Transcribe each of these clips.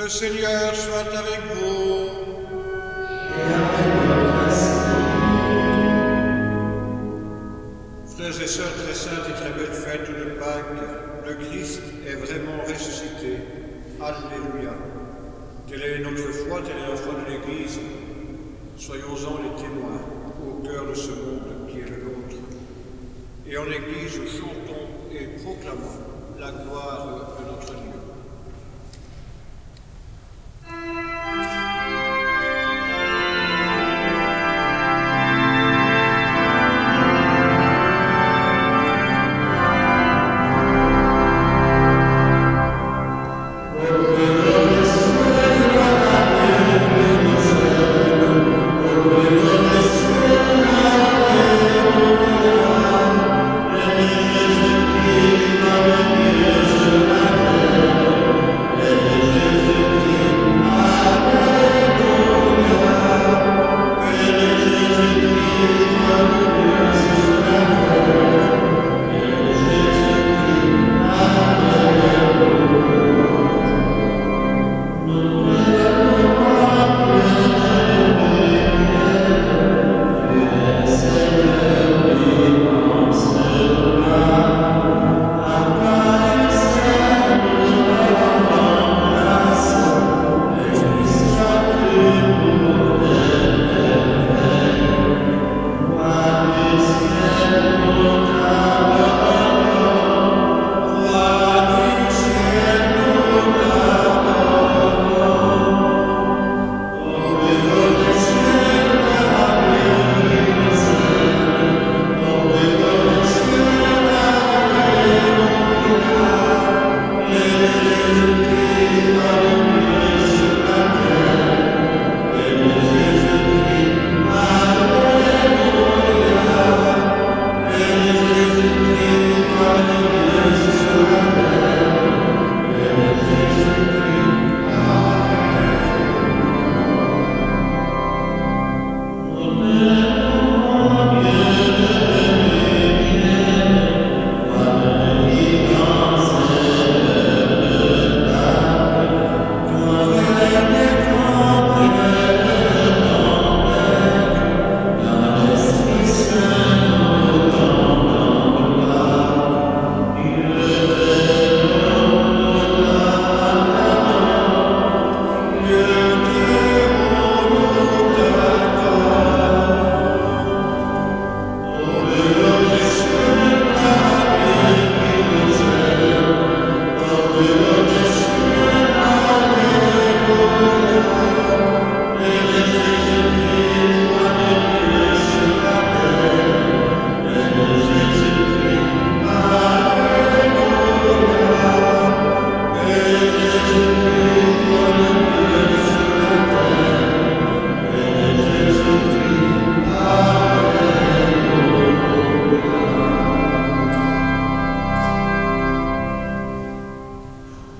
Seigneur soit avec vous. Et avec votre esprit. Frères et sœurs, très sainte et très belle fête de Pâques, le Christ est vraiment ressuscité. Alléluia. Telle est notre foi, telle est la foi de l'Église. Soyons-en les témoins au cœur de ce monde qui est le nôtre. Et en Église, chantons et proclamons la gloire de notre Dieu.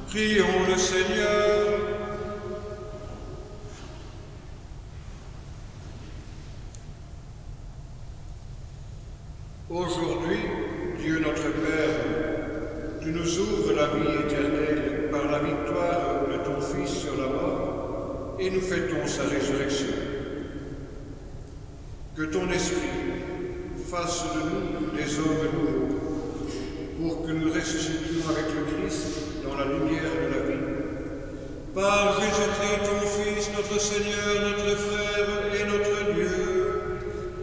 Prions le Seigneur. Aujourd'hui, Dieu notre Père, tu nous ouvres la vie éternelle par la victoire de ton Fils sur la mort et nous fêtons sa résurrection. Que ton Esprit fasse de nous des hommes nouveaux pour que nous ressuscitions avec le Christ dans la lumière de la vie. Par Jésus-Christ, ton Fils, notre Seigneur, notre Frère et notre Dieu,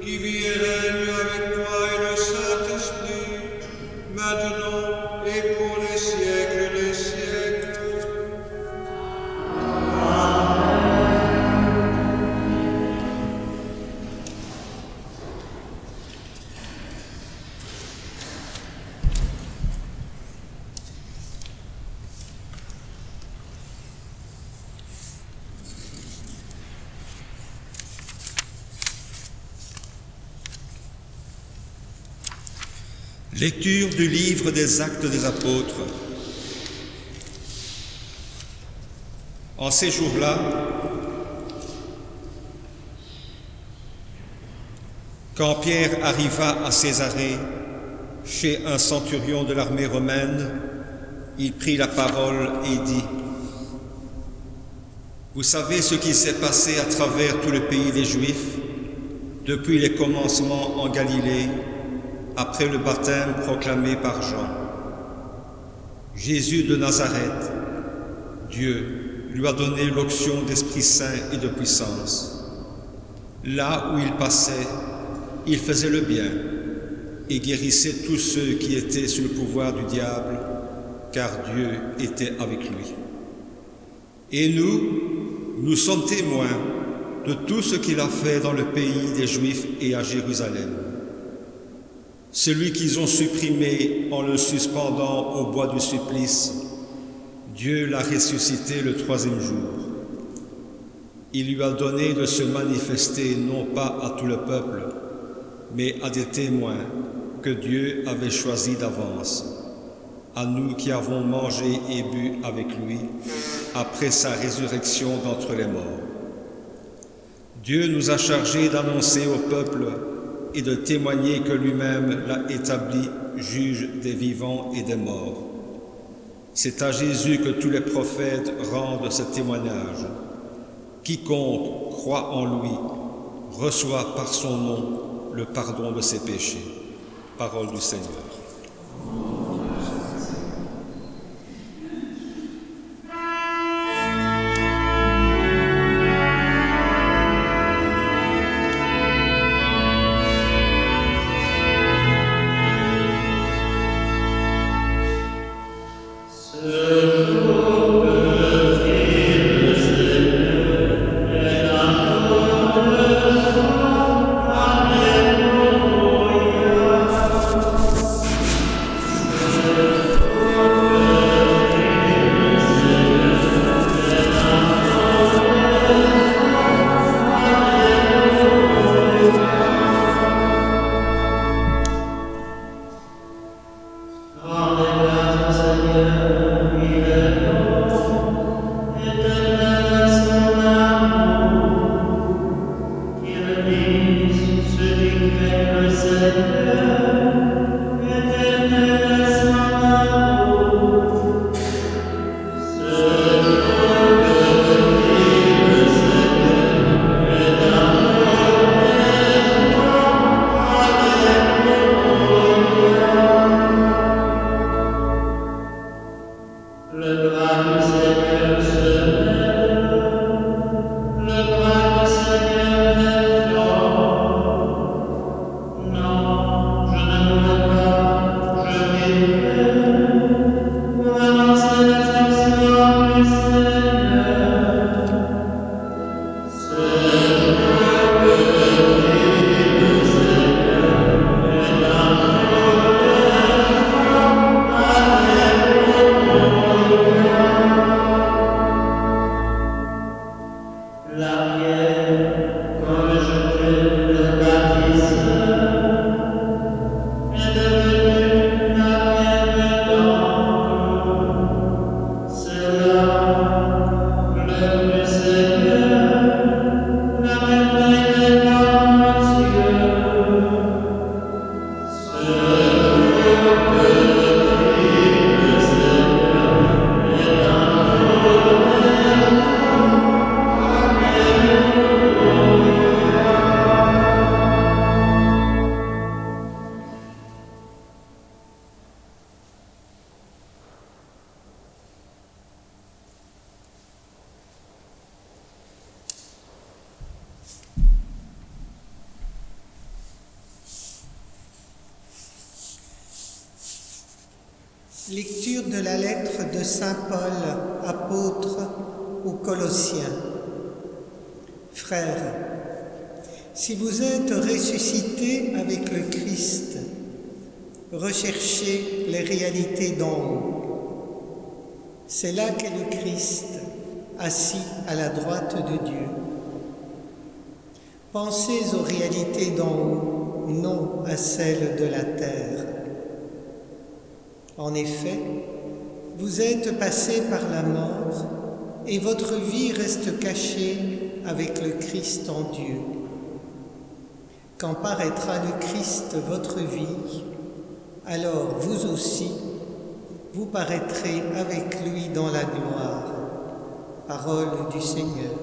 qui vit et règne avec toi et le Saint-Esprit, maintenant et pour les siècles des siècles. Lecture du livre des Actes des Apôtres. En ces jours-là, quand Pierre arriva à Césarée, chez un centurion de l'armée romaine, il prit la parole et dit : Vous savez ce qui s'est passé à travers tout le pays des Juifs, depuis les commencements en Galilée, après le baptême proclamé par Jean. Jésus de Nazareth, Dieu lui a donné l'onction d'Esprit Saint et de puissance. Là où il passait, il faisait le bien et guérissait tous ceux qui étaient sous le pouvoir du diable, car Dieu était avec lui. Et nous sommes témoins de tout ce qu'il a fait dans le pays des Juifs et à Jérusalem. Celui qu'ils ont supprimé en le suspendant au bois du supplice, Dieu l'a ressuscité le troisième jour. Il lui a donné de se manifester non pas à tout le peuple, mais à des témoins que Dieu avait choisis d'avance, à nous qui avons mangé et bu avec lui après sa résurrection d'entre les morts. Dieu nous a chargés d'annoncer au peuple et de témoigner que lui-même l'a établi juge des vivants et des morts. C'est à Jésus que tous les prophètes rendent ce témoignage. Quiconque croit en lui reçoit par son nom le pardon de ses péchés. Parole du Seigneur. Lecture de la lettre de Saint Paul, apôtre aux Colossiens. Frères, si vous êtes ressuscités avec le Christ, recherchez les réalités d'en haut. C'est là qu'est le Christ, assis à la droite de Dieu. Pensez aux réalités d'en haut, non à celles de la terre. En effet, vous êtes passés par la mort et votre vie reste cachée avec le Christ en Dieu. Quand paraîtra le Christ, votre vie, alors vous aussi, vous paraîtrez avec lui dans la gloire. Parole du Seigneur.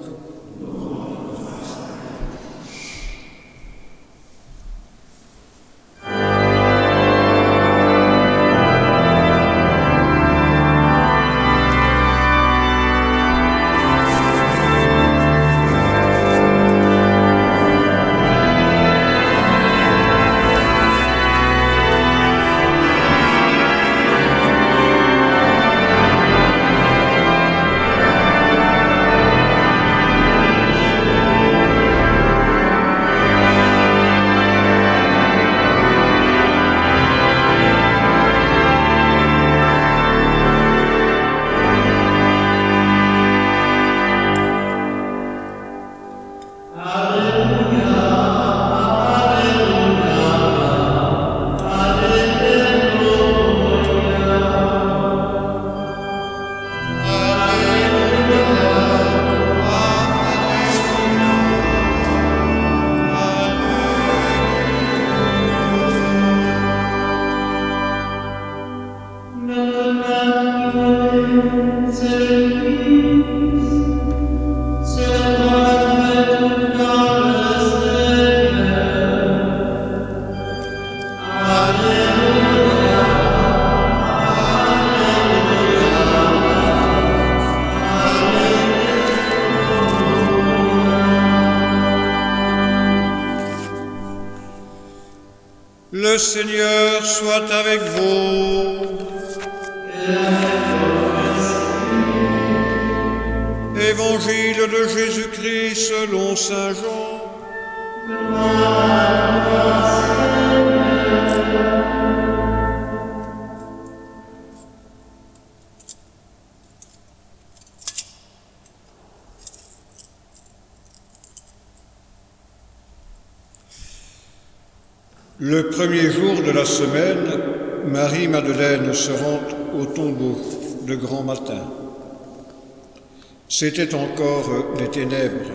Le Seigneur soit avec vous. Évangile de Jésus-Christ selon saint Jean. Le premier jour de la semaine, Marie-Madeleine se rend au tombeau de grand matin. C'était encore les ténèbres.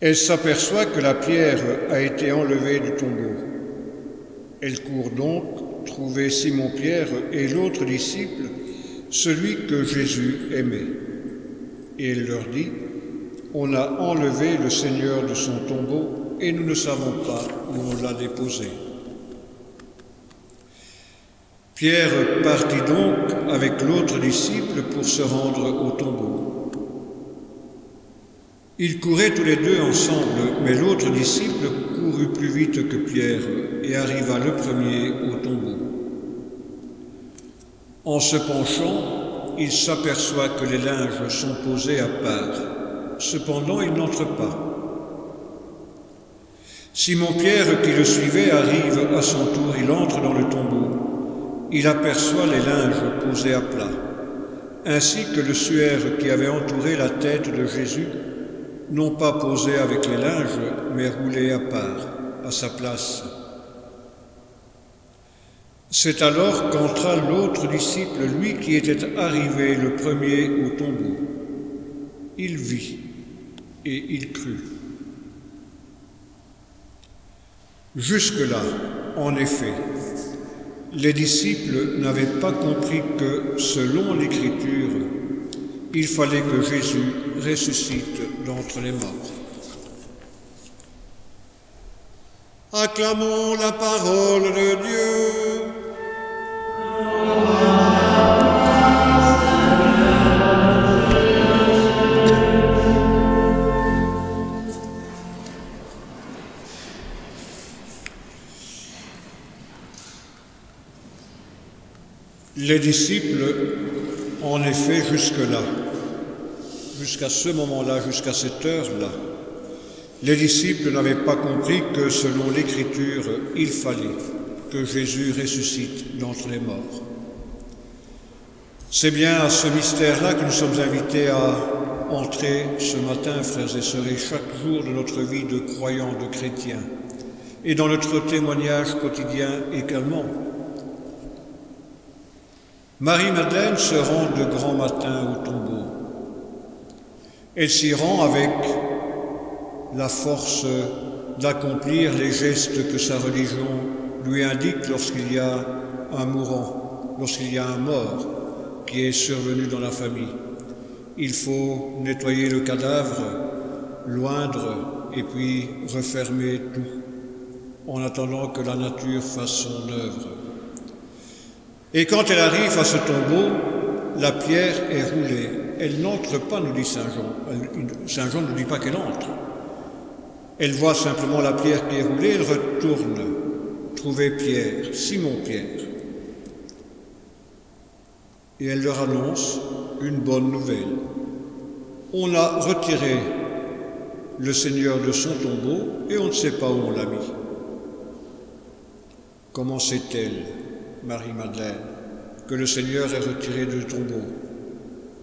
Elle s'aperçoit que la pierre a été enlevée du tombeau. Elle court donc trouver Simon-Pierre et l'autre disciple, celui que Jésus aimait. Et elle leur dit, « On a enlevé le Seigneur de son tombeau et nous ne savons pas où on l'a déposé. » Pierre partit donc avec l'autre disciple pour se rendre au tombeau. Ils couraient tous les deux ensemble, mais l'autre disciple courut plus vite que Pierre et arriva le premier au tombeau. En se penchant, il s'aperçoit que les linges sont posés à part. Cependant, il n'entre pas. Simon-Pierre, qui le suivait, arrive à son tour, il entre dans le tombeau. Il aperçoit les linges posés à plat, ainsi que le suaire qui avait entouré la tête de Jésus, non pas posé avec les linges, mais roulé à part, à sa place. C'est alors qu'entra l'autre disciple, lui qui était arrivé le premier au tombeau. Il vit et il crut. Jusque-là, en effet, les disciples n'avaient pas compris que, selon l'Écriture, il fallait que Jésus ressuscite d'entre les morts. Acclamons la parole de Dieu. Les disciples, en effet, jusque-là, jusqu'à ce moment-là, jusqu'à cette heure-là, les disciples n'avaient pas compris que, selon l'Écriture, il fallait que Jésus ressuscite d'entre les morts. C'est bien à ce mystère-là que nous sommes invités à entrer ce matin, frères et sœurs, et chaque jour de notre vie de croyants, de chrétiens, et dans notre témoignage quotidien également. Marie-Madeleine se rend de grand matin au tombeau. Elle s'y rend avec la force d'accomplir les gestes que sa religion lui indique lorsqu'il y a un mourant, lorsqu'il y a un mort qui est survenu dans la famille. Il faut nettoyer le cadavre, l'oindre et puis refermer tout, en attendant que la nature fasse son œuvre. Et quand elle arrive à ce tombeau, la pierre est roulée. Elle n'entre pas, nous dit Saint Jean. Saint Jean ne dit pas qu'elle entre. Elle voit simplement la pierre qui est roulée, elle retourne trouver Pierre, Simon-Pierre. Et elle leur annonce une bonne nouvelle. On a retiré le Seigneur de son tombeau et on ne sait pas où on l'a mis. Comment sait-elle, Marie-Madeleine, que le Seigneur est retiré du tombeau,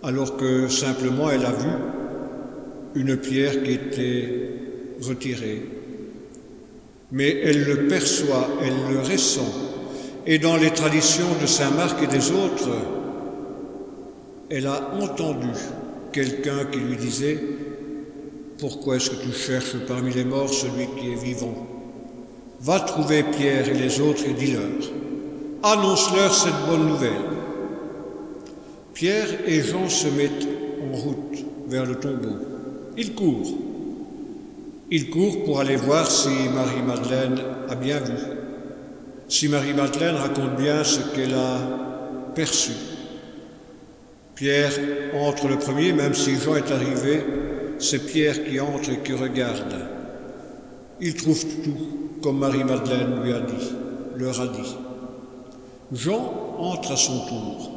alors que simplement elle a vu une pierre qui était retirée? Mais elle le perçoit, elle le ressent. Et dans les traditions de saint Marc et des autres, elle a entendu quelqu'un qui lui disait « Pourquoi est-ce que tu cherches parmi les morts celui qui est vivant? Va trouver Pierre et les autres et dis-leur. Annonce-leur cette bonne nouvelle. » Pierre et Jean se mettent en route vers le tombeau. Ils courent. Ils courent pour aller voir si Marie-Madeleine a bien vu, si Marie-Madeleine raconte bien ce qu'elle a perçu. Pierre entre le premier, même si Jean est arrivé, c'est Pierre qui entre et qui regarde. Il trouve tout, comme Marie-Madeleine leur a dit. Jean entre à son tour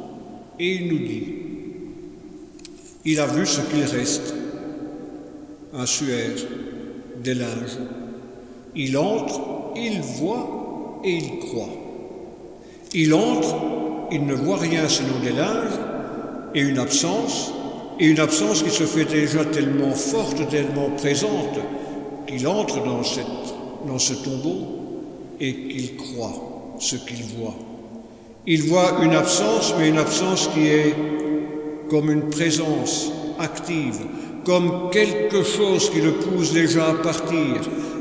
et il nous dit, il a vu ce qu'il reste, un suaire, des linges. Il entre, il voit et il croit. Il entre, il ne voit rien sinon des linges et une absence qui se fait déjà tellement forte, tellement présente, qu'il entre dans ce tombeau et qu'il croit ce qu'il voit. Il voit une absence, mais une absence qui est comme une présence active, comme quelque chose qui le pousse déjà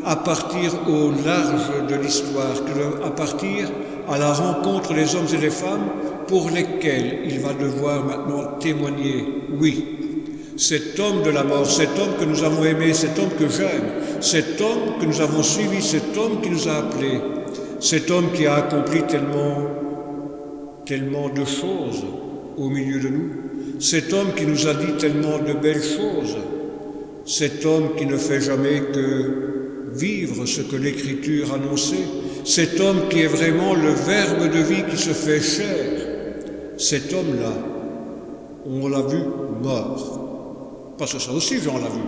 à partir au large de l'histoire, à partir à la rencontre des hommes et des femmes pour lesquels il va devoir maintenant témoigner. Oui, cet homme de la mort, cet homme que nous avons aimé, cet homme que j'aime, cet homme que nous avons suivi, cet homme qui nous a appelés, cet homme qui a accompli tellement de choses au milieu de nous, cet homme qui nous a dit tellement de belles choses, cet homme qui ne fait jamais que vivre ce que l'Écriture annonçait, cet homme qui est vraiment le Verbe de vie qui se fait chair, cet homme-là, on l'a vu mort. Parce que ça aussi Jean l'a vu,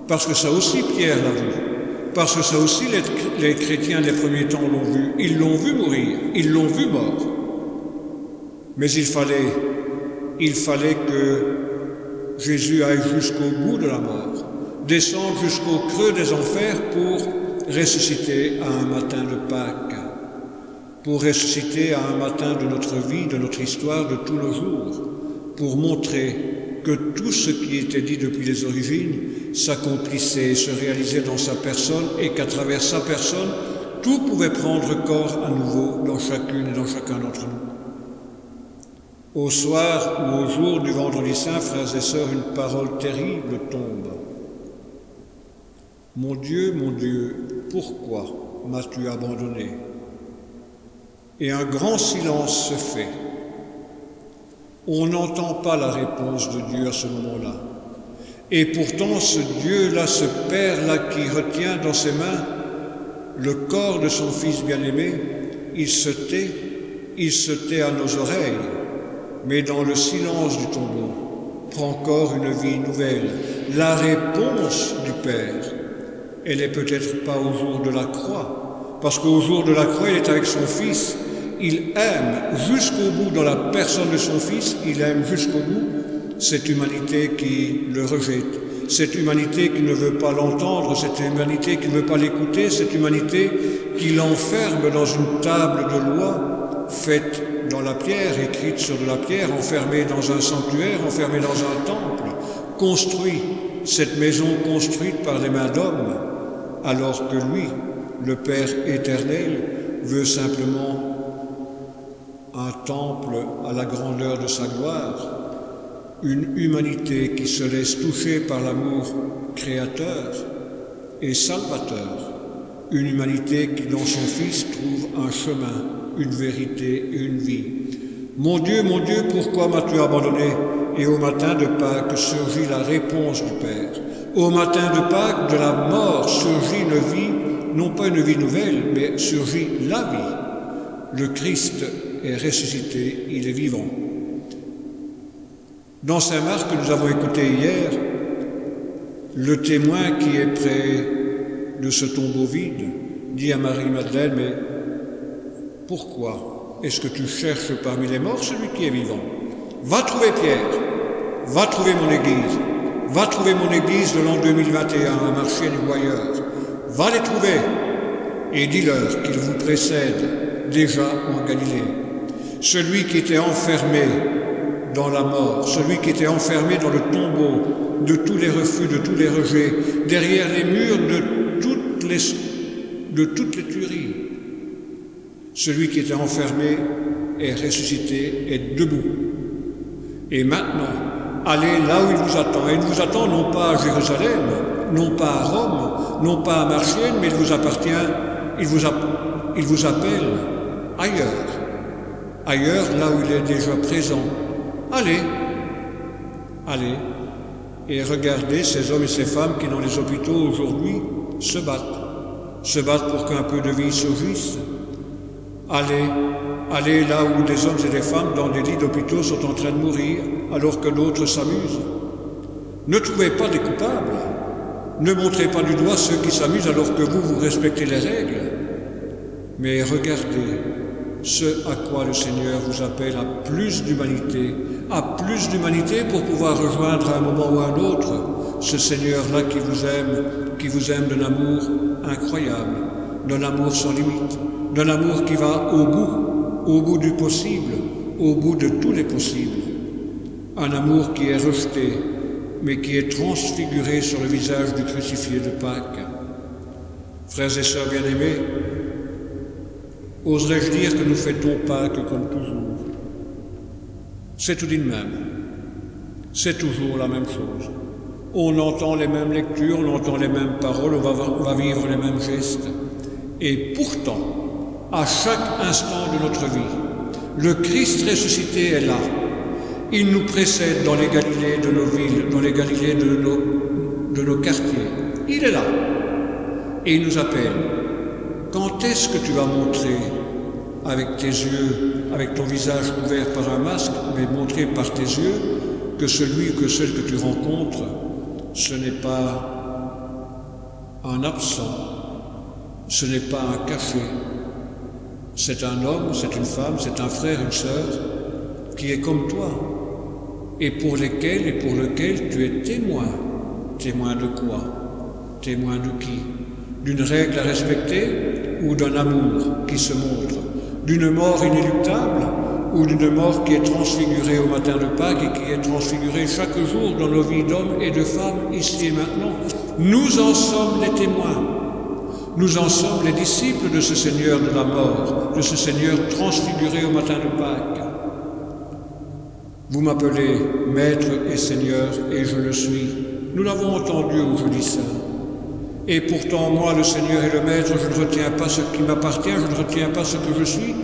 parce que ça aussi Pierre l'a vu, parce que ça aussi les chrétiens des premiers temps l'ont vu. Ils l'ont vu mourir, ils l'ont vu mort. Mais il fallait que Jésus aille jusqu'au bout de la mort, descendre jusqu'au creux des enfers pour ressusciter à un matin de Pâques, pour ressusciter à un matin de notre vie, de notre histoire, de tous nos jours, pour montrer que tout ce qui était dit depuis les origines s'accomplissait et se réalisait dans sa personne et qu'à travers sa personne, tout pouvait prendre corps à nouveau dans chacune et dans chacun d'entre nous. Au soir ou au jour du Vendredi Saint, frères et sœurs, une parole terrible tombe. Mon Dieu, pourquoi m'as-tu abandonné? Et un grand silence se fait. On n'entend pas la réponse de Dieu à ce moment-là. Et pourtant, ce Dieu-là, ce Père-là qui retient dans ses mains le corps de son Fils bien-aimé, il se tait à nos oreilles. Mais dans le silence du tombeau, prend corps une vie nouvelle. La réponse du Père, elle n'est peut-être pas au jour de la croix, parce qu'au jour de la croix, il est avec son Fils. Il aime jusqu'au bout, dans la personne de son Fils, il aime jusqu'au bout cette humanité qui le rejette, cette humanité qui ne veut pas l'entendre, cette humanité qui ne veut pas l'écouter, cette humanité qui l'enferme dans une table de loi faite dans la pierre, écrite sur de la pierre, enfermée dans un sanctuaire, enfermée dans un temple, construit, cette maison construite par les mains d'hommes, alors que lui, le Père éternel, veut simplement un temple à la grandeur de sa gloire, une humanité qui se laisse toucher par l'amour créateur et salvateur, une humanité qui dans son Fils trouve un chemin, une vérité et une vie. Mon Dieu, pourquoi m'as-tu abandonné? Et au matin de Pâques surgit la réponse du Père. Au matin de Pâques, de la mort surgit une vie, non pas une vie nouvelle, mais surgit la vie. Le Christ est ressuscité, il est vivant. Dans Saint Marc, que nous avons écouté hier, le témoin qui est près de ce tombeau vide dit à Marie-Madeleine, mais pourquoi est-ce que tu cherches parmi les morts celui qui est vivant? Va trouver Pierre, va trouver mon Église, va trouver mon Église de l'an 2021 à Marchienne ou ailleurs, va les trouver et dis-leur qu'ils vous précèdent déjà en Galilée. Celui qui était enfermé dans la mort, celui qui était enfermé dans le tombeau de tous les refus, de tous les rejets, derrière les murs de toutes les tueries. Celui qui était enfermé est ressuscité, est debout. Et maintenant, allez là où il vous attend. Et il vous attend non pas à Jérusalem, non pas à Rome, non pas à Marchienne, mais il vous appartient, il vous appelle ailleurs. Ailleurs, là où il est déjà présent. Allez, et regardez ces hommes et ces femmes qui dans les hôpitaux aujourd'hui se battent pour qu'un peu de vie surgisse. Allez là où des hommes et des femmes dans des lits d'hôpitaux sont en train de mourir alors que d'autres s'amusent. Ne trouvez pas des coupables, ne montrez pas du doigt ceux qui s'amusent alors que vous respectez les règles, mais regardez ce à quoi le Seigneur vous appelle à plus d'humanité pour pouvoir rejoindre à un moment ou à un autre ce Seigneur-là qui vous aime d'un amour incroyable, d'un amour sans limite, d'un amour qui va au bout du possible, au bout de tous les possibles. Un amour qui est rejeté, mais qui est transfiguré sur le visage du crucifié de Pâques. Frères et sœurs bien-aimés, oserais-je dire que nous fêtons Pâques comme toujours? C'est tout de même. C'est toujours la même chose. On entend les mêmes lectures, on entend les mêmes paroles, on va vivre les mêmes gestes. Et pourtant, à chaque instant de notre vie, le Christ ressuscité est là. Il nous précède dans les Galilées de nos villes, dans les Galilées de nos quartiers. Il est là. Et il nous appelle. Quand est-ce que tu vas montrer avec tes yeux, avec ton visage couvert par un masque, mais montrer par tes yeux que celui ou que celle que tu rencontres, ce n'est pas un absent, ce n'est pas un caché, c'est un homme, c'est une femme, c'est un frère, une sœur, qui est comme toi, et pour lequel tu es témoin. Témoin de quoi? Témoin de qui? D'une règle à respecter ou d'un amour qui se montre? D'une mort inéluctable ou d'une mort qui est transfigurée au matin de Pâques et qui est transfigurée chaque jour dans nos vies d'hommes et de femmes, ici et maintenant? Nous en sommes les témoins. Nous en sommes les disciples de ce Seigneur de la mort, de ce Seigneur transfiguré au matin de Pâques. Vous m'appelez Maître et Seigneur, et je le suis. Nous l'avons entendu au Jeudi Saint. Et pourtant, moi, le Seigneur et le Maître, je ne retiens pas ce qui m'appartient, je ne retiens pas ce que je suis,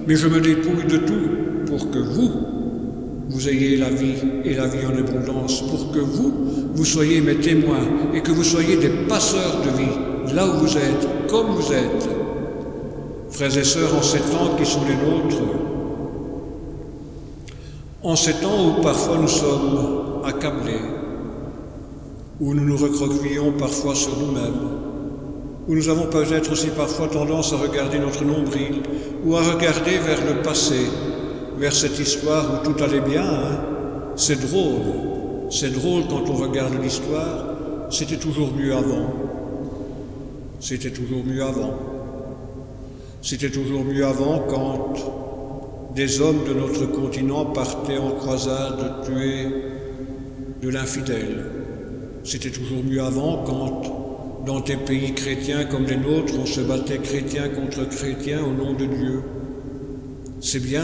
mais je me dépouille de tout pour que vous ayez la vie et la vie en abondance, pour que vous soyez mes témoins et que vous soyez des passeurs de vie, là où vous êtes, comme vous êtes. Frères et sœurs, en ces temps qui sont les nôtres, en ces temps où parfois nous sommes accablés, où nous nous recroquevillons parfois sur nous-mêmes, où nous avons peut-être aussi parfois tendance à regarder notre nombril, ou à regarder vers le passé, vers cette histoire où tout allait bien. C'est drôle quand on regarde l'histoire, c'était toujours mieux avant. C'était toujours mieux avant. C'était toujours mieux avant quand des hommes de notre continent partaient en croisade tuer de l'infidèle. C'était toujours mieux avant quand, dans des pays chrétiens comme les nôtres, on se battait chrétien contre chrétien au nom de Dieu. C'est bien,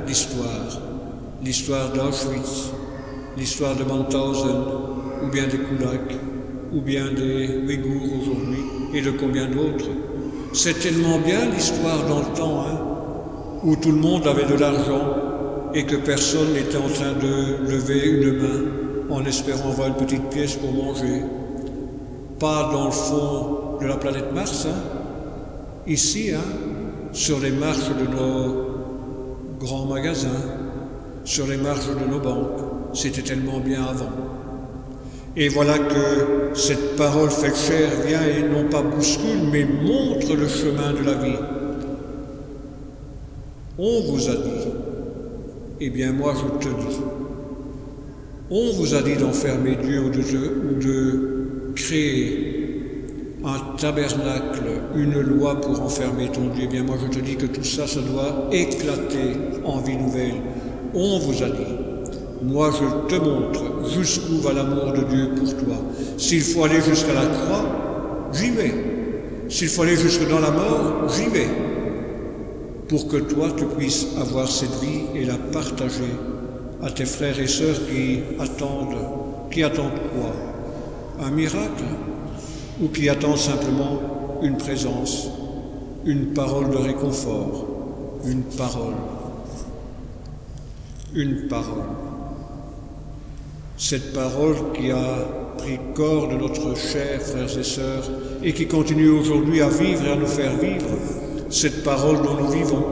l'histoire d'Auschwitz, l'histoire de Mauthausen, ou bien des Kulaks, ou bien des Ouïghours aujourd'hui, et de combien d'autres. C'est tellement bien l'histoire dans le temps, hein, où tout le monde avait de l'argent et que personne n'était en train de lever une main en espérant avoir une petite pièce pour manger. Pas dans le fond de la planète Mars, hein, ici, hein, sur les marches de nos grands magasins, sur les marches de nos banques. C'était tellement bien avant. Et voilà que cette parole faite chair vient et non pas bouscule, mais montre le chemin de la vie. On vous a dit, eh bien moi je te dis, on vous a dit d'enfermer Dieu ou de créer un tabernacle, une loi pour enfermer ton Dieu. Eh bien moi je te dis que tout ça, ça doit éclater en vie nouvelle. On vous a dit. Moi, je te montre jusqu'où va l'amour de Dieu pour toi. S'il faut aller jusqu'à la croix, j'y vais. S'il faut aller jusque dans la mort, j'y vais. Pour que toi, tu puisses avoir cette vie et la partager à tes frères et sœurs qui attendent quoi? Un miracle? Ou qui attendent simplement une présence, une parole de réconfort, une parole. Une parole. Cette parole qui a pris corps de notre chair, frères et sœurs, et qui continue aujourd'hui à vivre et à nous faire vivre, cette parole dont nous vivons,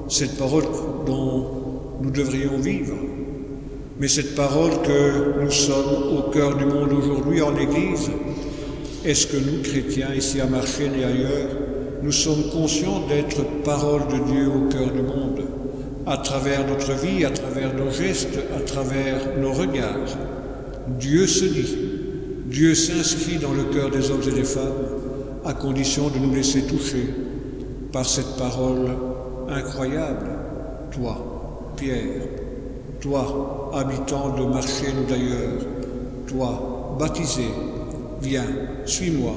cette parole dont nous devrions vivre, mais cette parole que nous sommes au cœur du monde aujourd'hui en Église. Est-ce que nous, chrétiens, ici à Marchienne et ailleurs, nous sommes conscients d'être parole de Dieu au cœur du monde ? À travers notre vie, à travers nos gestes, à travers nos regards. Dieu se dit, Dieu s'inscrit dans le cœur des hommes et des femmes, à condition de nous laisser toucher par cette parole incroyable. Toi, Pierre, toi, habitant de Marchienne ou d'ailleurs, toi, baptisé, viens, suis-moi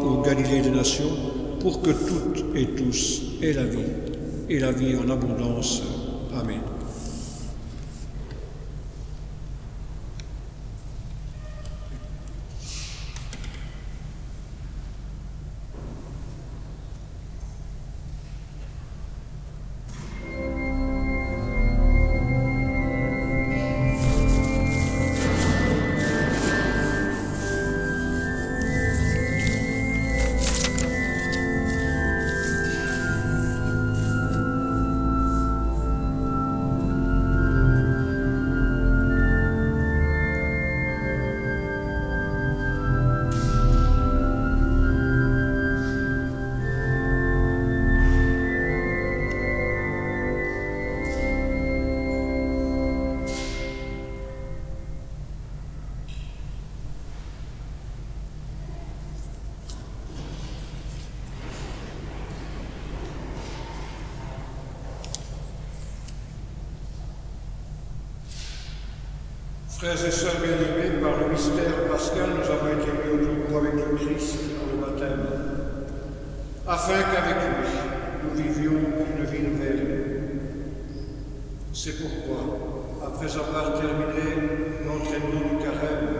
au Galilée des nations, pour que toutes et tous aient la vie. Et la vie en abondance. Amen. Frères et sœurs bien-aimés, par le mystère pascal, nous avons été mis au tombeau avec le Christ dans le baptême, afin qu'avec lui, nous vivions une vie nouvelle. C'est pourquoi, après avoir terminé l'entraînement du carême,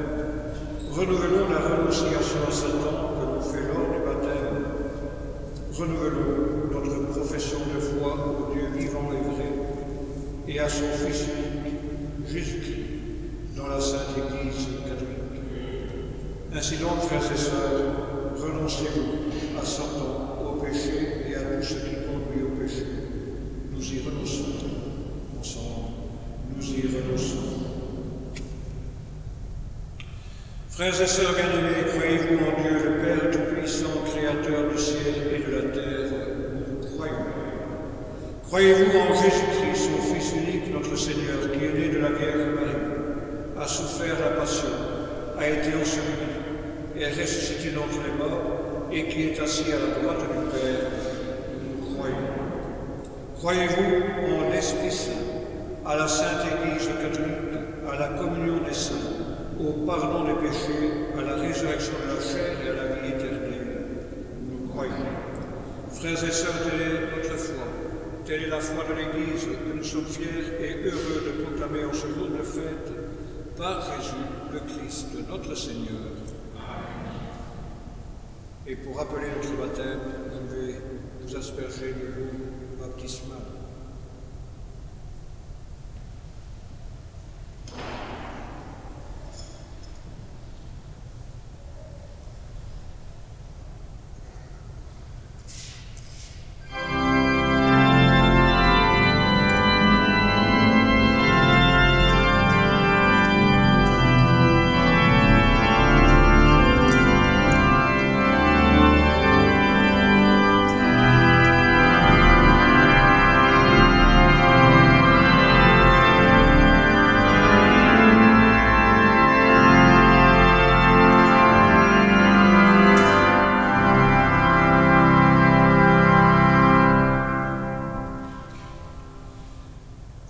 renouvelons la renonciation à Satan que l'on fait lors du baptême. Renouvelons notre profession de foi au Dieu vivant et vrai, et à son Fils unique, Jésus-Christ, dans la Sainte Église catholique. Ainsi donc, frères et sœurs, renoncez-vous à Satan, au péché et à tout ce qui conduit au péché. Nous y renonçons ensemble. Nous y renonçons. Frères et sœurs bien-aimés, croyez-vous en Dieu, le Père Tout-Puissant, Créateur du ciel et de la terre? Nous croyons. Croyez-vous en Jésus-Christ, son Fils unique, notre Seigneur, qui est né de la Vierge Marie, a souffert la passion, a été enseveli, est ressuscité d'entre les morts et qui est assis à la droite du Père? Nous croyons. Croyez-vous en l'Esprit Saint, à la Sainte Église catholique, à la communion des saints, au pardon des péchés, à la résurrection de la chair et à la vie éternelle? Nous croyons. Frères et sœurs, telle est notre foi. Telle est la foi de l'Église que nous sommes fiers et heureux de proclamer en ce jour de fête par Jésus, le Christ, notre Seigneur. Et pour rappeler notre baptême, je vais vous asperger de l'eau baptismale.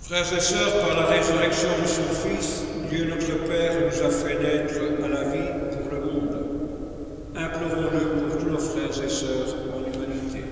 Frères et sœurs, par la résurrection de son Fils, Dieu notre Père nous a fait naître à la vie pour le monde. Implorons-le pour tous nos frères et sœurs en humanité.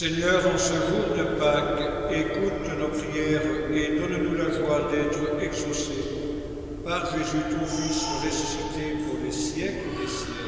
Seigneur, en ce jour de Pâques, écoute nos prières et donne-nous la joie d'être exaucés par Jésus, ton Fils, ressuscité pour les siècles des siècles.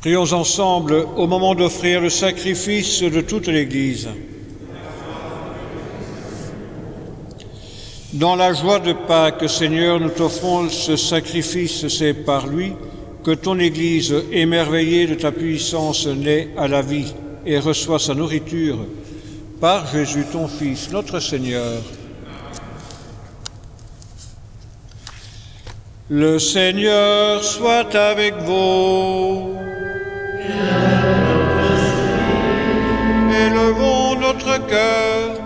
Prions ensemble au moment d'offrir le sacrifice de toute l'Église. Dans la joie de Pâques, Seigneur, nous t'offrons ce sacrifice, c'est par lui que ton Église, émerveillée de ta puissance, naît à la vie et reçoit sa nourriture par Jésus ton Fils, notre Seigneur. Le Seigneur soit avec vous. Élevons notre cœur.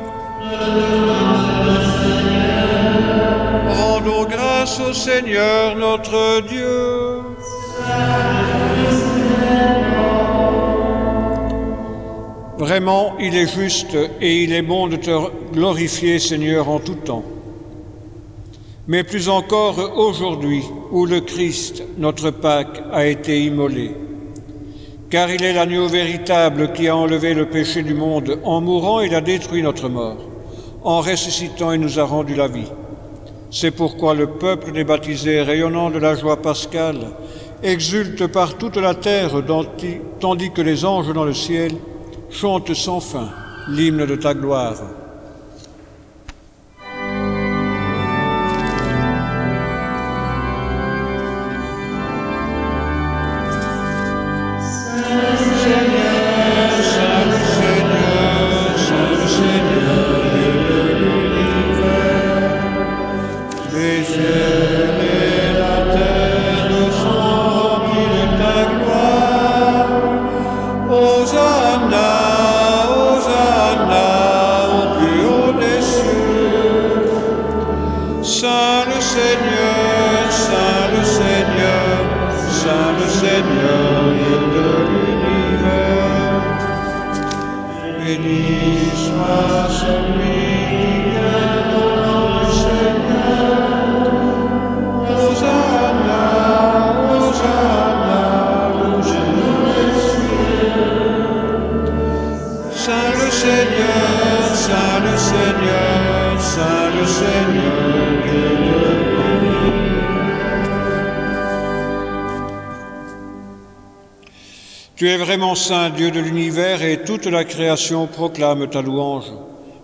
Rendons grâce au Seigneur notre Dieu. Vraiment, il est juste et il est bon de te glorifier, Seigneur, en tout temps. Mais plus encore aujourd'hui, où le Christ, notre Pâque, a été immolé. Car il est l'agneau véritable qui a enlevé le péché du monde. En mourant, il a détruit notre mort. En ressuscitant, il nous a rendu la vie. C'est pourquoi le peuple des baptisés, rayonnant de la joie pascale, exulte par toute la terre, tandis que les anges dans le ciel chantent sans fin l'hymne de ta gloire. Tu es vraiment saint, Dieu de l'univers, et toute la création proclame ta louange.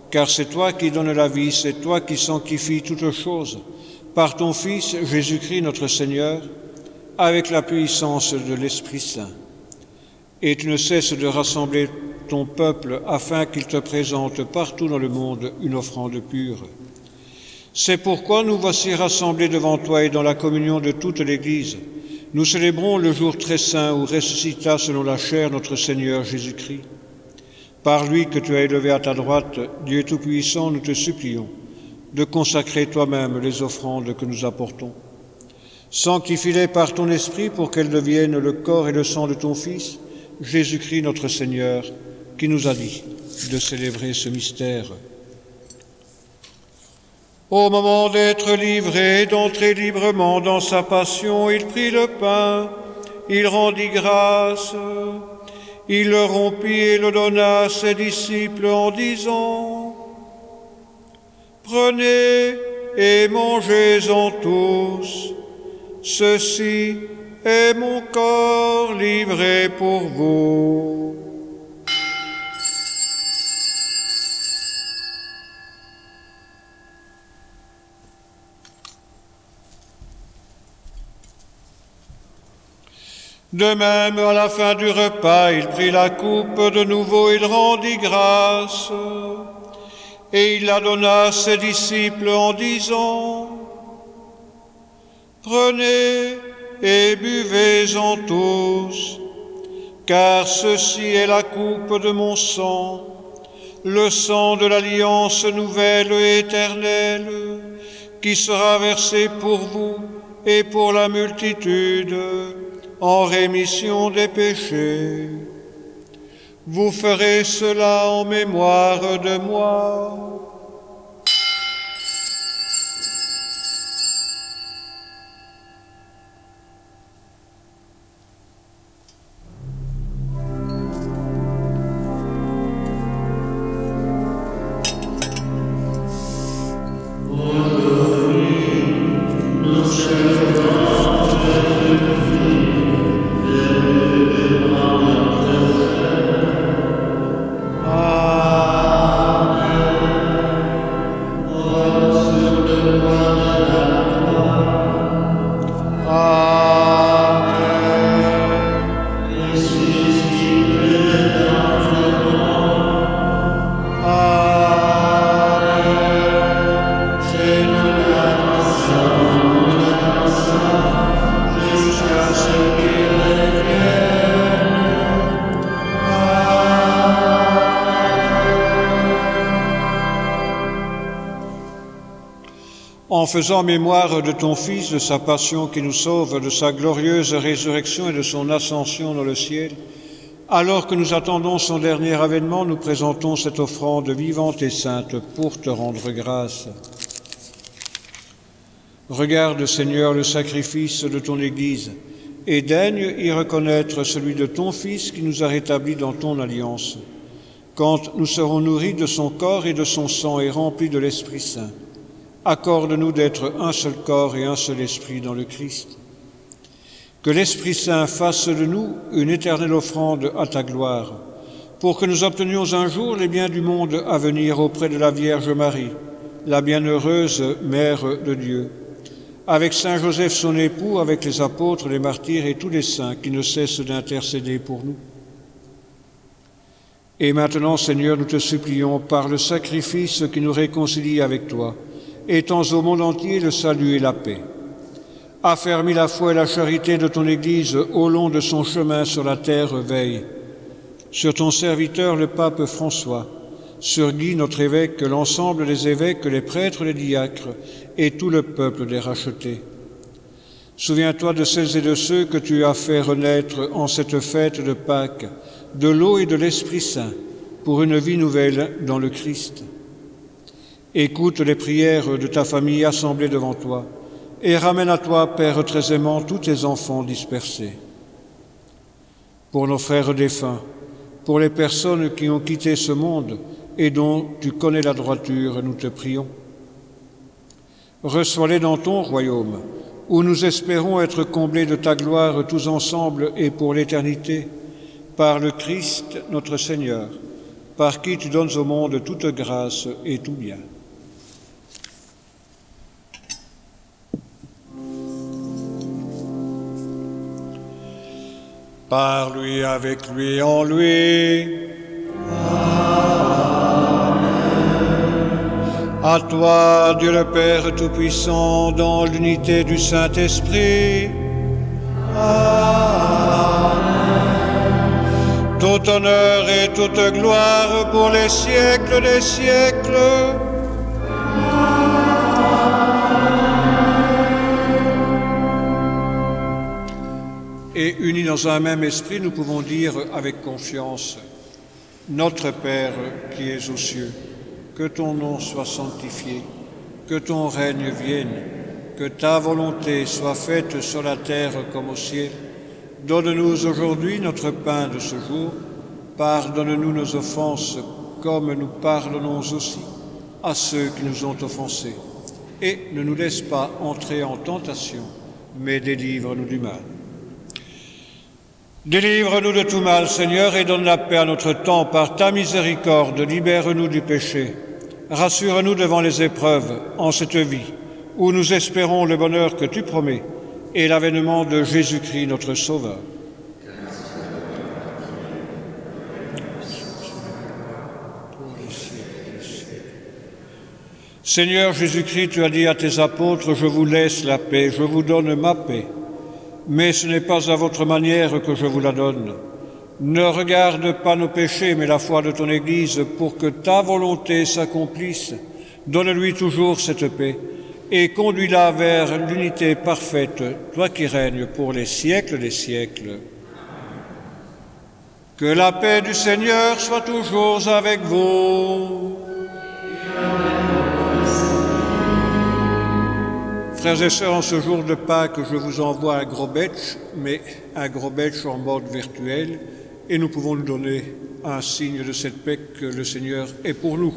Car c'est toi qui donnes la vie, c'est toi qui sanctifies toutes choses, par ton Fils Jésus-Christ notre Seigneur, avec la puissance de l'Esprit Saint. Et tu ne cesses de rassembler ton peuple afin qu'il te présente partout dans le monde une offrande pure. C'est pourquoi nous voici rassemblés devant toi et dans la communion de toute l'Église. Nous célébrons le jour très saint où ressuscita selon la chair notre Seigneur Jésus-Christ. Par lui que tu as élevé à ta droite, Dieu Tout-Puissant, nous te supplions de consacrer toi-même les offrandes que nous apportons. Sanctifie-les par ton Esprit pour qu'elles deviennent le corps et le sang de ton Fils, Jésus-Christ notre Seigneur, qui nous a dit de célébrer ce mystère. Au moment d'être livré, d'entrer librement dans sa passion, il prit le pain, il rendit grâce, il le rompit et le donna à ses disciples en disant : « Prenez et mangez-en tous, ceci est mon corps livré pour vous. » De même, à la fin du repas, il prit la coupe de nouveau, il rendit grâce, et il la donna à ses disciples en disant : « Prenez et buvez-en tous, car ceci est la coupe de mon sang, le sang de l'alliance nouvelle et éternelle, qui sera versé pour vous et pour la multitude, en rémission des péchés. Vous ferez cela en mémoire de moi. » Nous en faisant mémoire de ton Fils, de sa passion qui nous sauve, de sa glorieuse résurrection et de son ascension dans le ciel, alors que nous attendons son dernier avènement, nous présentons cette offrande vivante et sainte pour te rendre grâce. Regarde, Seigneur, le sacrifice de ton Église et daigne y reconnaître celui de ton Fils qui nous a rétablis dans ton alliance. Quand nous serons nourris de son corps et de son sang et remplis de l'Esprit Saint, accorde-nous d'être un seul corps et un seul esprit dans le Christ. Que l'Esprit Saint fasse de nous une éternelle offrande à ta gloire, pour que nous obtenions un jour les biens du monde à venir auprès de la Vierge Marie, la bienheureuse Mère de Dieu, avec Saint Joseph son époux, avec les apôtres, les martyrs et tous les saints qui ne cessent d'intercéder pour nous. Et maintenant, Seigneur, nous te supplions, par le sacrifice qui nous réconcilie avec toi, étends au monde entier le salut et la paix. Affermis la foi et la charité de ton Église au long de son chemin sur la terre, veille sur ton serviteur le pape François, sur Guy notre évêque, l'ensemble des évêques, les prêtres, les diacres et tout le peuple des rachetés. Souviens-toi de celles et de ceux que tu as fait renaître en cette fête de Pâques, de l'eau et de l'Esprit Saint, pour une vie nouvelle dans le Christ. Écoute les prières de ta famille assemblée devant toi, et ramène à toi, Père très aimant, tous tes enfants dispersés. Pour nos frères défunts, pour les personnes qui ont quitté ce monde et dont tu connais la droiture, nous te prions. Reçois-les dans ton royaume, où nous espérons être comblés de ta gloire tous ensemble et pour l'éternité, par le Christ notre Seigneur, par qui tu donnes au monde toute grâce et tout bien. Par lui, avec lui, en lui. Amen. À toi, Dieu le Père Tout-Puissant, dans l'unité du Saint-Esprit. Amen. Tout honneur et toute gloire pour les siècles des siècles. Et unis dans un même esprit, nous pouvons dire avec confiance: Notre Père qui es aux cieux, que ton nom soit sanctifié, que ton règne vienne, que ta volonté soit faite sur la terre comme au ciel. Donne-nous aujourd'hui notre pain de ce jour. Pardonne-nous nos offenses, comme nous pardonnons aussi à ceux qui nous ont offensés. Et ne nous laisse pas entrer en tentation, mais délivre-nous du mal. Délivre-nous de tout mal, Seigneur, et donne la paix à notre temps par ta miséricorde. Libère-nous du péché. Rassure-nous devant les épreuves en cette vie, où nous espérons le bonheur que tu promets et l'avènement de Jésus-Christ, notre Sauveur. Seigneur Jésus-Christ, tu as dit à tes apôtres: je vous laisse la paix, je vous donne ma paix. Mais ce n'est pas à votre manière que je vous la donne. Ne regarde pas nos péchés, mais la foi de ton Église, pour que ta volonté s'accomplisse. Donne-lui toujours cette paix, et conduis-la vers l'unité parfaite, toi qui règnes pour les siècles des siècles. Que la paix du Seigneur soit toujours avec vous. Frères et sœurs, en ce jour de Pâques, je vous envoie un gros betch, mais un gros betch en mode virtuel, et nous pouvons nous donner un signe de cette paix que le Seigneur est pour nous.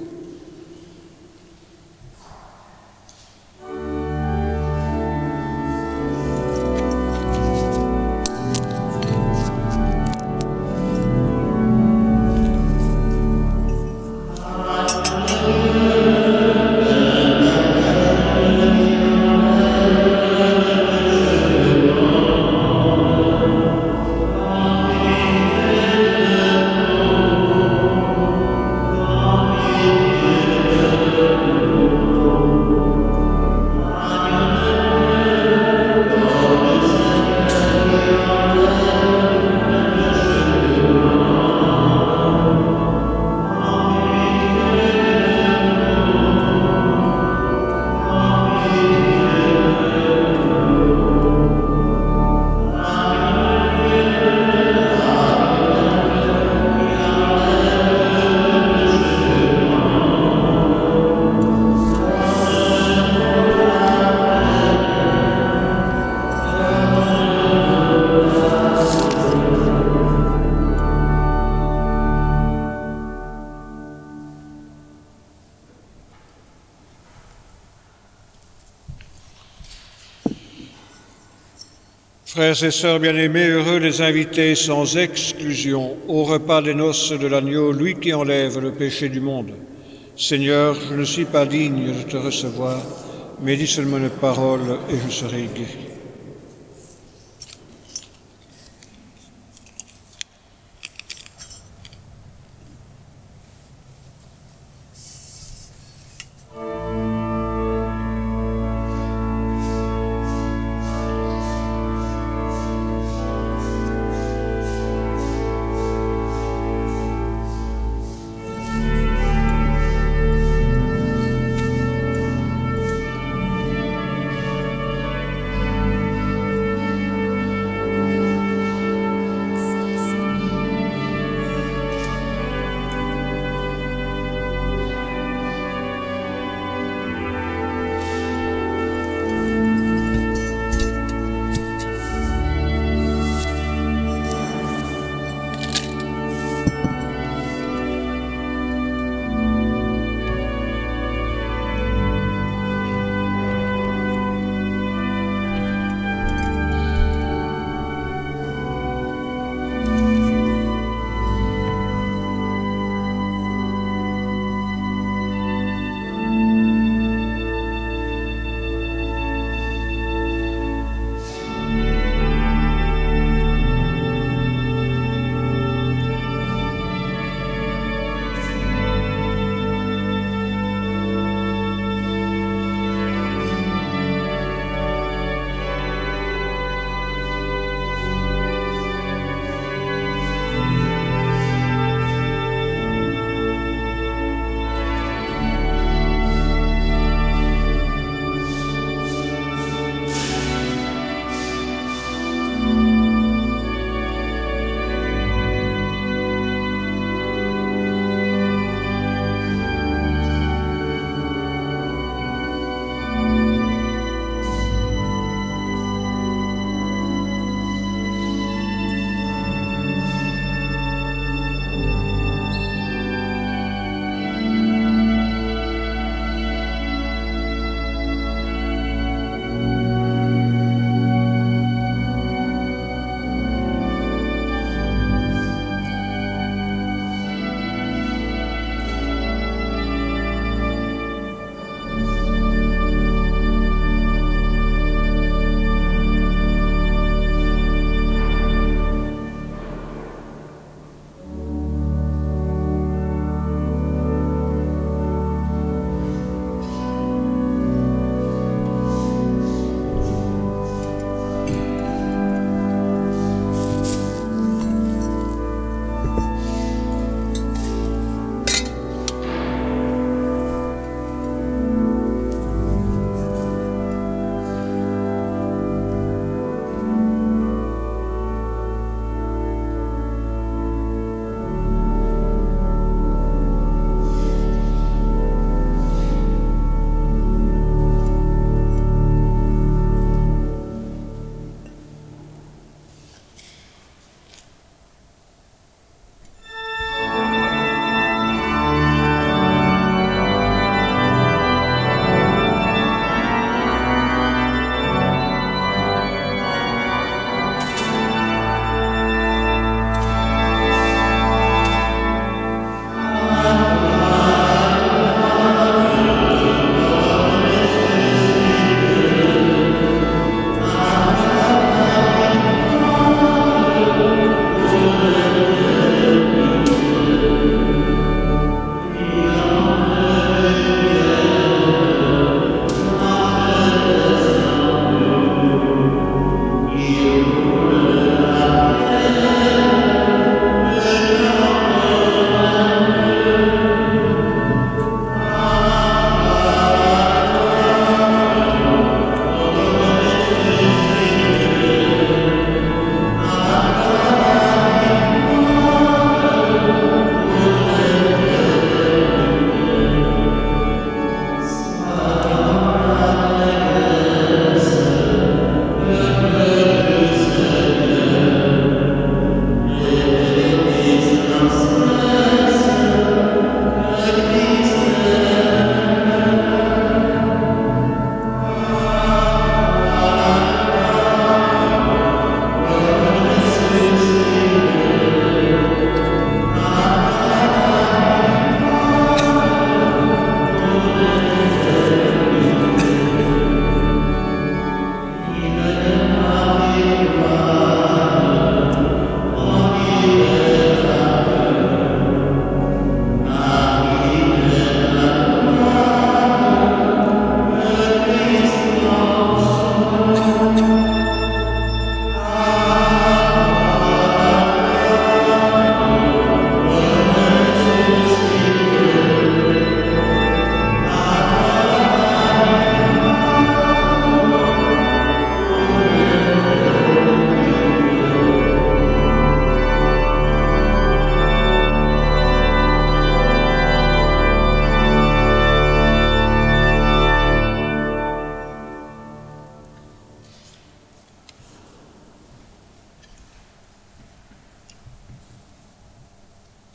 Frères et sœurs bien-aimés, heureux les invités sans exclusion au repas des noces de l'agneau, lui qui enlève le péché du monde. Seigneur, je ne suis pas digne de te recevoir, mais dis seulement une parole et je serai guéri.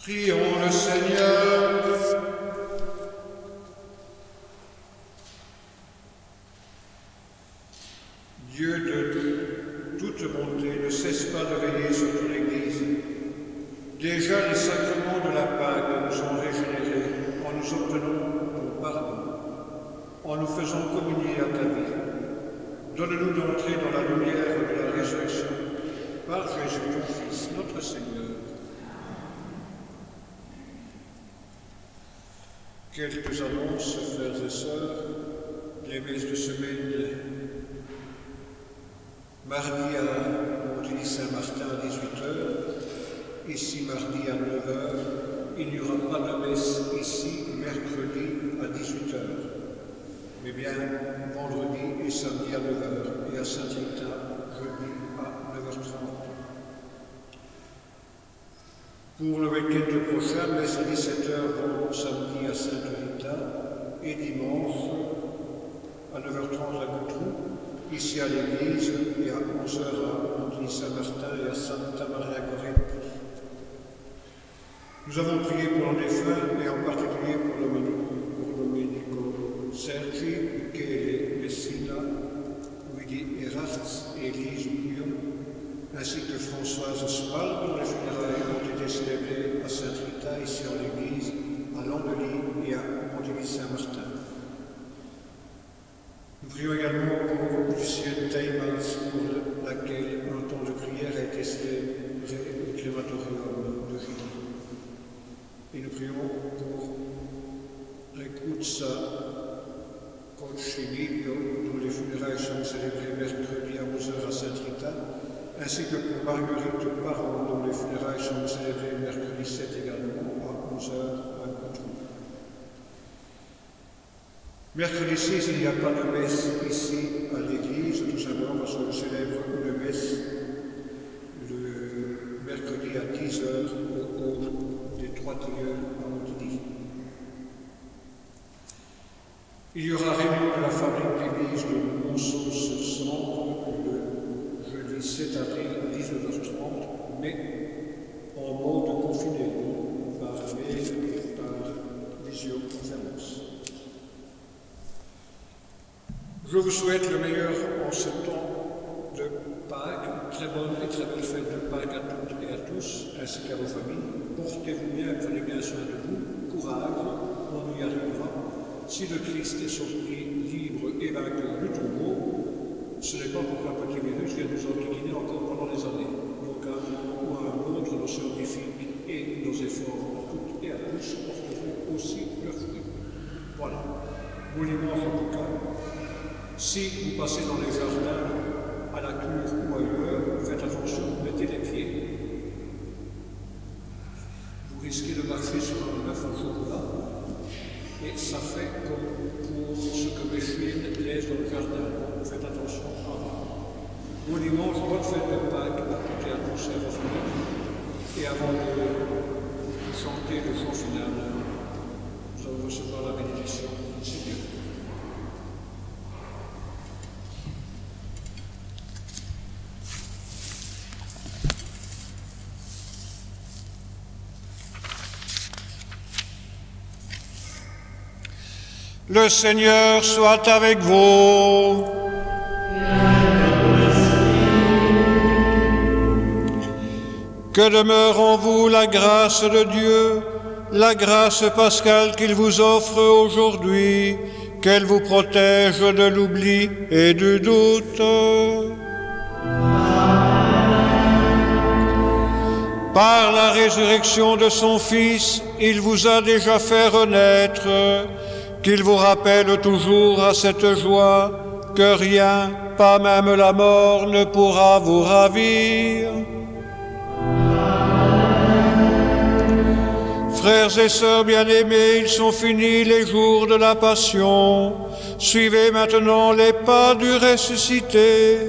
Prions le Seigneur. Dieu de toute bonté ne cesse pas de veiller sur ton Église. Déjà les sacrements de la Pâque nous ont régénérés en nous obtenant ton pardon, en nous faisant communier à ta vie. Donne-nous d'entrer dans la lumière de la résurrection par Jésus ton Fils, notre Seigneur. Quelques annonces, frères et sœurs, les messes de semaine. Mardi à Montigny-Saint-Martin à 18h, ici mardi à 9h. Il n'y aura pas de messe ici mercredi à 18h, mais bien vendredi et samedi à 9h et à Saint-Rita jeudi à 9h30. Pour le week-end prochain, messe à 17h samedi à Saint-Rita et dimanche à 9h30 à Goutrou, ici à l'église, et à 11h à Montigny-Saint-Martin et à Santa Maria Goretti. Nous avons prié pour les défunts et en particulier pour Domenico Sergi, Michele Messina, Willy Erhardt et Elise Bouillon, ainsi que Françoise Spal, dont les funérailles ont été célébrées à Saint-Rita, ici en l'église, à Landely et à Montigny-Saint-Martin. Nous prions également pour Lucienne Teimans, pour laquelle un temps de prière a été célébré au crématorium de Gilles. Et nous prions pour Recuzza Colcimillo, dont les funérailles sont célébrées mercredi à 11h à Saint-Rita, ainsi que pour Marguerite Parent, dont les funérailles sont célébrées mercredi 7 également à 11h à Goutrou. Mercredi 6, il n'y a pas de messe ici à l'église, tout simplement parce qu'on célèbre une messe le mercredi à 10h au hall des Trois Tilleuls à Montigny. Il y aura réunion de la fabrique d'église de Monceau-sur-Sambre le jeudi 7 avril à 19h30, mais en mode confiné, par mail et par visioconférence. Je vous souhaite le meilleur en ce temps de Pâques, très bonne et très belle fête de Pâques à toutes et à tous, ainsi qu'à vos familles. Portez-vous bien, prenez bien soin de vous, courage, on y arrivera. Si le Christ est sorti libre et vainqueur du tombeau, ce n'est pas pour qu'un petit virus vienne nous enquiquiner encore pendant des années. Donc à un moment ou à un autre, nos scientifiques et nos efforts à toutes et à tous porteront aussi leurs fruits. Voilà. Monument en tout cas. Si vous passez dans les jardins, à la cure ou ailleurs, faites attention, mettez les pieds. Vous risquez de marcher sur un œuf un jour-là, et ça fait comme pour ce que mes chiennes laissent dans le jardin. Faites attention avant. Bon dimanche, bonne fête de Pâques à toutes et à tous et à vos familles. Et avant de chanter le chant final, nous allons recevoir la bénédiction du Seigneur. Le Seigneur soit avec vous. Que demeure en vous la grâce de Dieu, la grâce pascale qu'il vous offre aujourd'hui, qu'elle vous protège de l'oubli et du doute. Par la résurrection de son Fils, il vous a déjà fait renaître, qu'il vous rappelle toujours à cette joie que rien, pas même la mort, ne pourra vous ravir. Frères et sœurs bien-aimés, ils sont finis les jours de la Passion. Suivez maintenant les pas du ressuscité.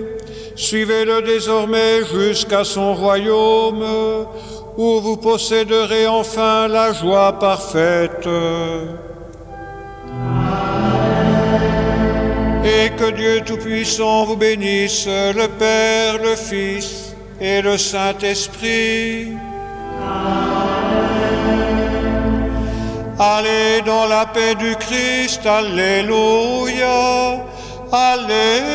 Suivez-le désormais jusqu'à son royaume, où vous posséderez enfin la joie parfaite. Et que Dieu Tout-Puissant vous bénisse, le Père, le Fils et le Saint-Esprit. Amen. Allez dans la paix du Christ. Alléluia. Alléluia.